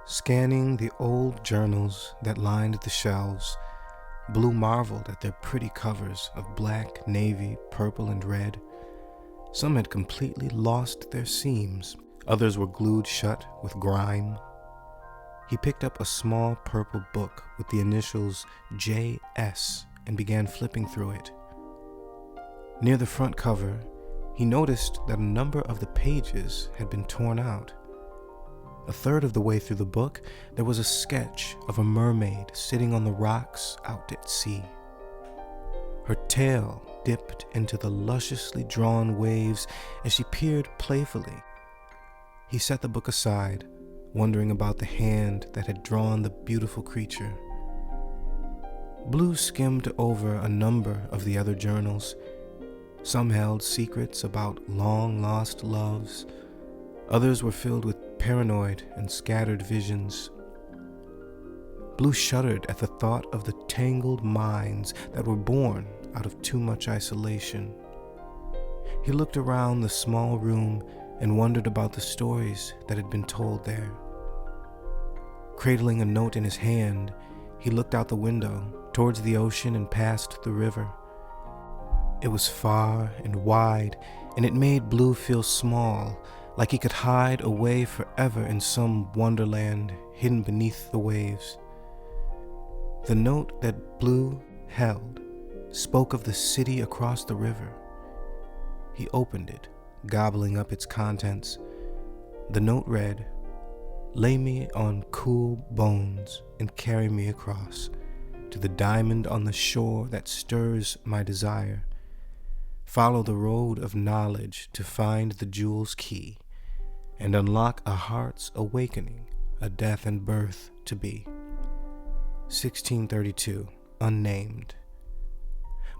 Scanning the old journals that lined the shelves, Blue marveled at their pretty covers of black, navy, purple, and red. Some had completely lost their seams. Others were glued shut with grime. He picked up a small purple book with the initials J.S. and began flipping through it. Near the front cover, he noticed that a number of the pages had been torn out. A third of the way through the book, there was a sketch of a mermaid sitting on the rocks out at sea. Her tail dipped into the lusciously drawn waves as she peered playfully. He set the book aside, wondering about the hand that had drawn the beautiful creature. Blue skimmed over a number of the other journals. Some held secrets about long-lost loves. Others were filled with paranoid and scattered visions. Blue shuddered at the thought of the tangled minds that were born out of too much isolation. He looked around the small room and wondered about the stories that had been told there. Cradling a note in his hand, he looked out the window towards the ocean and past the river. It was far and wide, and it made Blue feel small, like he could hide away forever in some wonderland hidden beneath the waves. The note that Blue held spoke of the city across the river. He opened it, gobbling up its contents. The note read, "Lay me on cool bones and carry me across to the diamond on the shore that stirs my desire. Follow the road of knowledge to find the jewel's key and unlock a heart's awakening, a death and birth to be." 1632, unnamed.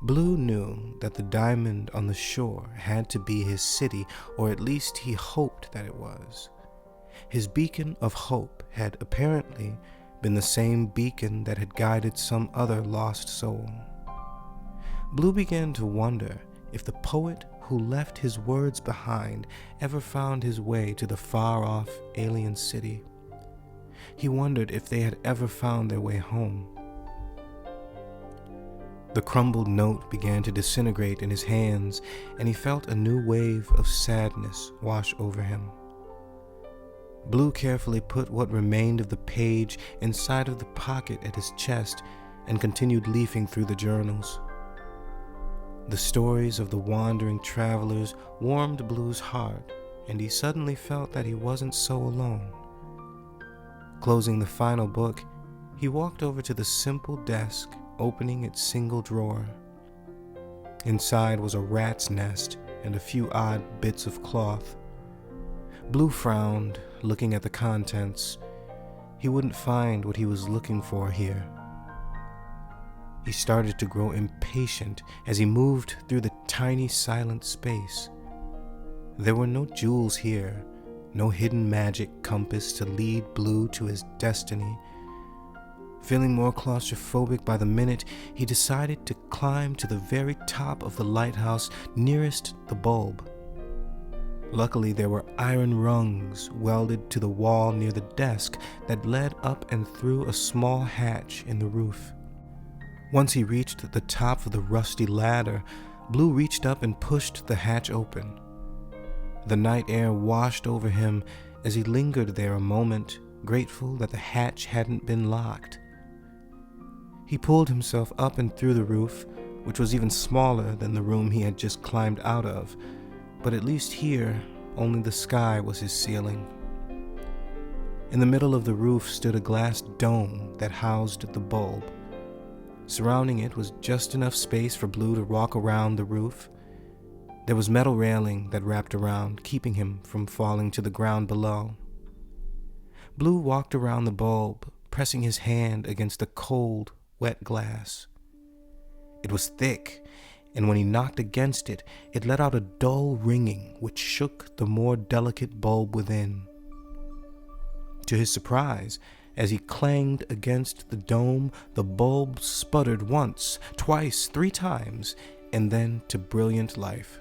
Blue knew that the diamond on the shore had to be his city, or at least he hoped that it was. His beacon of hope had apparently been the same beacon that had guided some other lost soul. Blue began to wonder if the poet who left his words behind ever found his way to the far-off alien city. He wondered if they had ever found their way home. The crumbled note began to disintegrate in his hands, and he felt a new wave of sadness wash over him. Blue carefully put what remained of the page inside of the pocket at his chest and continued leafing through the journals. The stories of the wandering travelers warmed Blue's heart, and he suddenly felt that he wasn't so alone. Closing the final book, he walked over to the simple desk, opening its single drawer. Inside was a rat's nest and a few odd bits of cloth. Blue frowned, looking at the contents. He wouldn't find what he was looking for here. He started to grow impatient as he moved through the tiny silent space. There were no jewels here, no hidden magic compass to lead Blue to his destiny. Feeling more claustrophobic by the minute, he decided to climb to the very top of the lighthouse nearest the bulb. Luckily, there were iron rungs welded to the wall near the desk that led up and through a small hatch in the roof. Once he reached the top of the rusty ladder, Blue reached up and pushed the hatch open. The night air washed over him as he lingered there a moment, grateful that the hatch hadn't been locked. He pulled himself up and through the roof, which was even smaller than the room he had just climbed out of, but at least here, only the sky was his ceiling. In the middle of the roof stood a glass dome that housed the bulb. Surrounding it was just enough space for Blue to walk around the roof. There was metal railing that wrapped around, keeping him from falling to the ground below. Blue walked around the bulb, pressing his hand against the cold, wet glass. It was thick, and when he knocked against it, it let out a dull ringing which shook the more delicate bulb within. To his surprise, as he clanged against the dome, the bulb sputtered once, twice, 3 times, and then to brilliant life.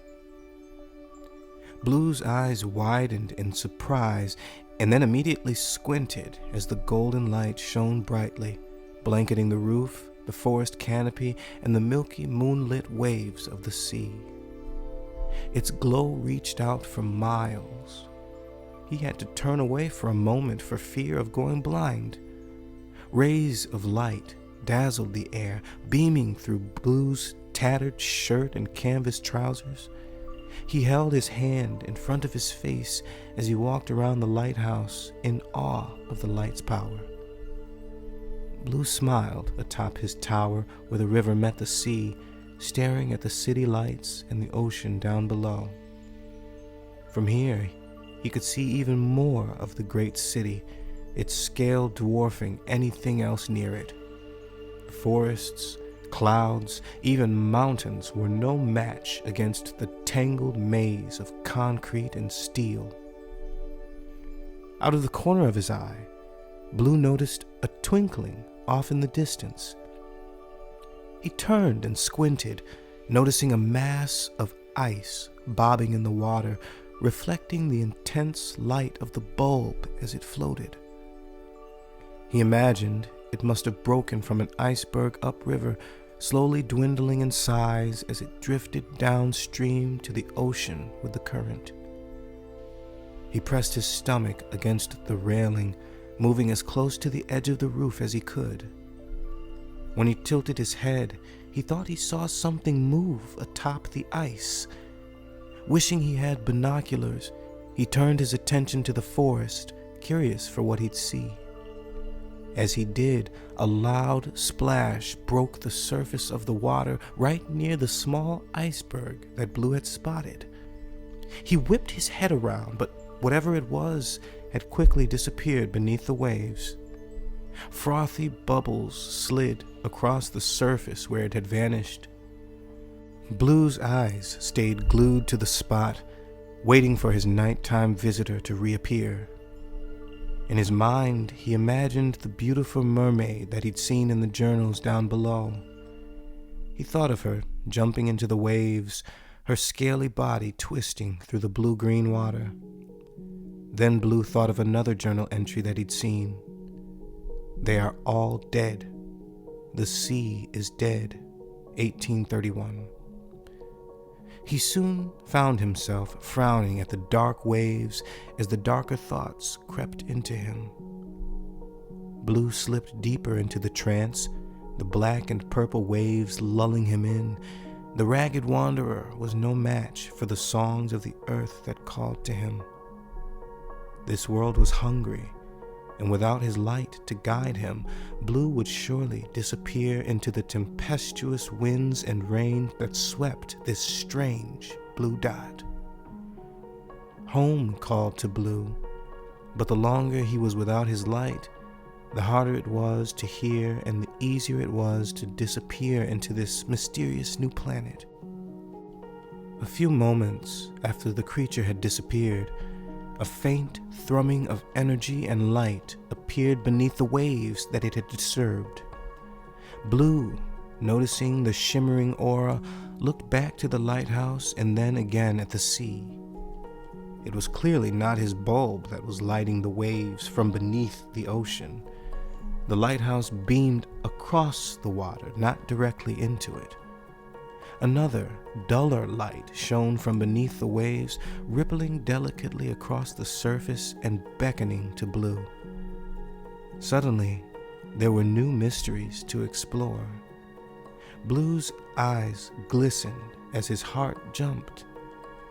Blue's eyes widened in surprise and then immediately squinted as the golden light shone brightly, blanketing the roof, the forest canopy, and the milky moonlit waves of the sea. Its glow reached out for miles. He had to turn away for a moment for fear of going blind. Rays of light dazzled the air, beaming through Blue's tattered shirt and canvas trousers. He held his hand in front of his face as he walked around the lighthouse in awe of the light's power. Blue smiled atop his tower where the river met the sea, staring at the city lights and the ocean down below. From here, he could see even more of the great city, its scale dwarfing anything else near it. Forests, clouds, even mountains were no match against the tangled maze of concrete and steel. Out of the corner of his eye, Blue noticed a twinkling off in the distance. He turned and squinted, noticing a mass of ice bobbing in the water, reflecting the intense light of the bulb as it floated. He imagined it must have broken from an iceberg upriver, slowly dwindling in size as it drifted downstream to the ocean with the current. He pressed his stomach against the railing, moving as close to the edge of the roof as he could. When he tilted his head, he thought he saw something move atop the ice. Wishing he had binoculars, he turned his attention to the forest, curious for what he'd see. As he did, a loud splash broke the surface of the water right near the small iceberg that Blue had spotted. He whipped his head around, but whatever it was had quickly disappeared beneath the waves. Frothy bubbles slid across the surface where it had vanished. Blue's eyes stayed glued to the spot, waiting for his nighttime visitor to reappear. In his mind, he imagined the beautiful mermaid that he'd seen in the journals down below. He thought of her jumping into the waves, her scaly body twisting through the blue-green water. Then Blue thought of another journal entry that he'd seen. "They are all dead. The sea is dead. 1831. He soon found himself frowning at the dark waves as the darker thoughts crept into him. Blue slipped deeper into the trance, the black and purple waves lulling him in. The ragged wanderer was no match for the songs of the earth that called to him. This world was hungry, and without his light to guide him, Blue would surely disappear into the tempestuous winds and rain that swept this strange blue dot. Home called to Blue, but the longer he was without his light, the harder it was to hear and the easier it was to disappear into this mysterious new planet. A few moments after the creature had disappeared, a faint thrumming of energy and light appeared beneath the waves that it had disturbed. Blue, noticing the shimmering aura, looked back to the lighthouse and then again at the sea. It was clearly not his bulb that was lighting the waves from beneath the ocean. The lighthouse beamed across the water, not directly into it. Another, duller light shone from beneath the waves, rippling delicately across the surface and beckoning to Blue. Suddenly, there were new mysteries to explore. Blue's eyes glistened as his heart jumped.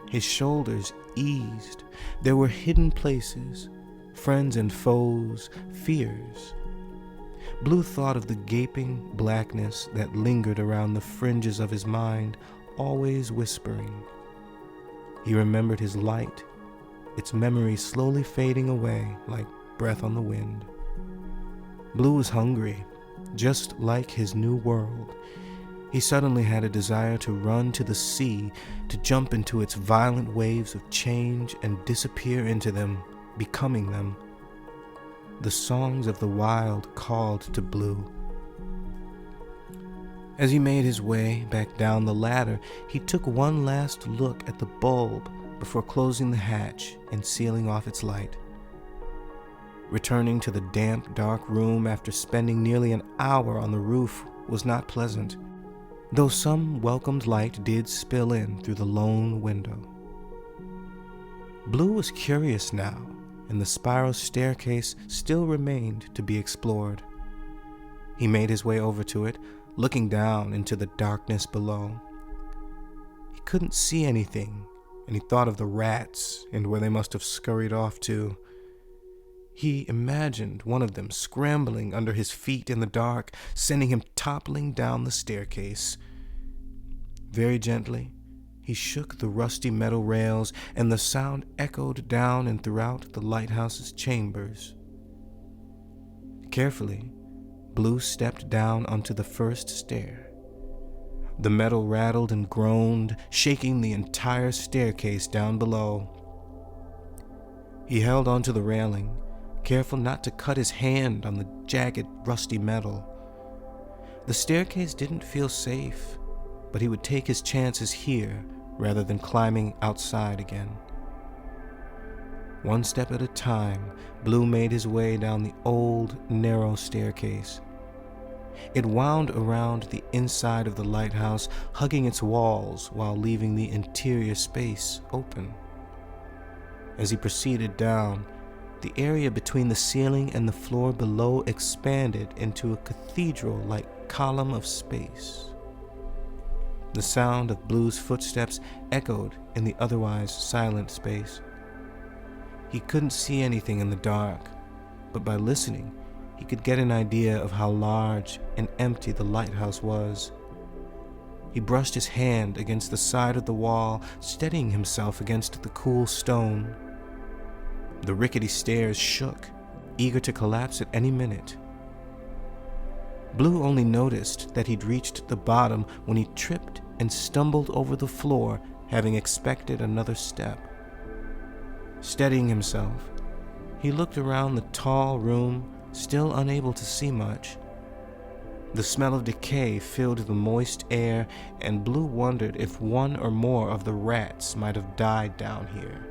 His shoulders eased. There were hidden places, friends and foes, fears. Blue thought of the gaping blackness that lingered around the fringes of his mind, always whispering. He remembered his light, its memory slowly fading away like breath on the wind. Blue was hungry, just like his new world. He suddenly had a desire to run to the sea, to jump into its violent waves of change and disappear into them, becoming them. The songs of the wild called to Blue. As he made his way back down the ladder, he took one last look at the bulb before closing the hatch and sealing off its light. Returning to the damp, dark room after spending nearly an hour on the roof was not pleasant, though some welcomed light did spill in through the lone window. Blue was curious now, and the spiral staircase still remained to be explored. He made his way over to it, looking down into the darkness below. He couldn't see anything, and he thought of the rats and where they must have scurried off to. He imagined one of them scrambling under his feet in the dark, sending him toppling down the staircase. Very gently, he shook the rusty metal rails, and the sound echoed down and throughout the lighthouse's chambers. Carefully, Blue stepped down onto the first stair. The metal rattled and groaned, shaking the entire staircase down below. He held onto the railing, careful not to cut his hand on the jagged, rusty metal. The staircase didn't feel safe, but he would take his chances here rather than climbing outside again. One step at a time, Blue made his way down the old, narrow staircase. It wound around the inside of the lighthouse, hugging its walls while leaving the interior space open. As he proceeded down, the area between the ceiling and the floor below expanded into a cathedral-like column of space. The sound of Blue's footsteps echoed in the otherwise silent space. He couldn't see anything in the dark, but by listening, he could get an idea of how large and empty the lighthouse was. He brushed his hand against the side of the wall, steadying himself against the cool stone. The rickety stairs shook, eager to collapse at any minute. Blue only noticed that he'd reached the bottom when he tripped and stumbled over the floor, having expected another step. Steadying himself, he looked around the tall room, still unable to see much. The smell of decay filled the moist air, and Blue wondered if one or more of the rats might have died down here.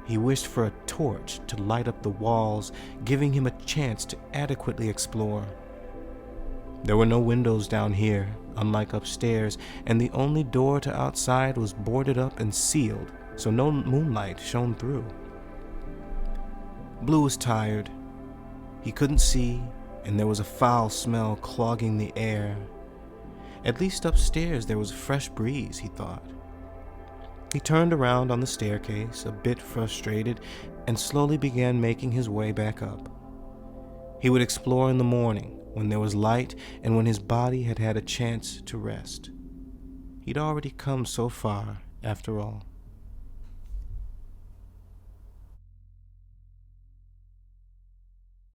He wished for a torch to light up the walls, giving him a chance to adequately explore. There were no windows down here, unlike upstairs, and the only door to outside was boarded up and sealed, so no moonlight shone through. Blue was tired. He couldn't see, and there was a foul smell clogging the air. At least upstairs there was a fresh breeze, he thought. He turned around on the staircase, a bit frustrated, and slowly began making his way back up. He would explore in the morning, when there was light and when his body had had a chance to rest. He'd already come so far, after all.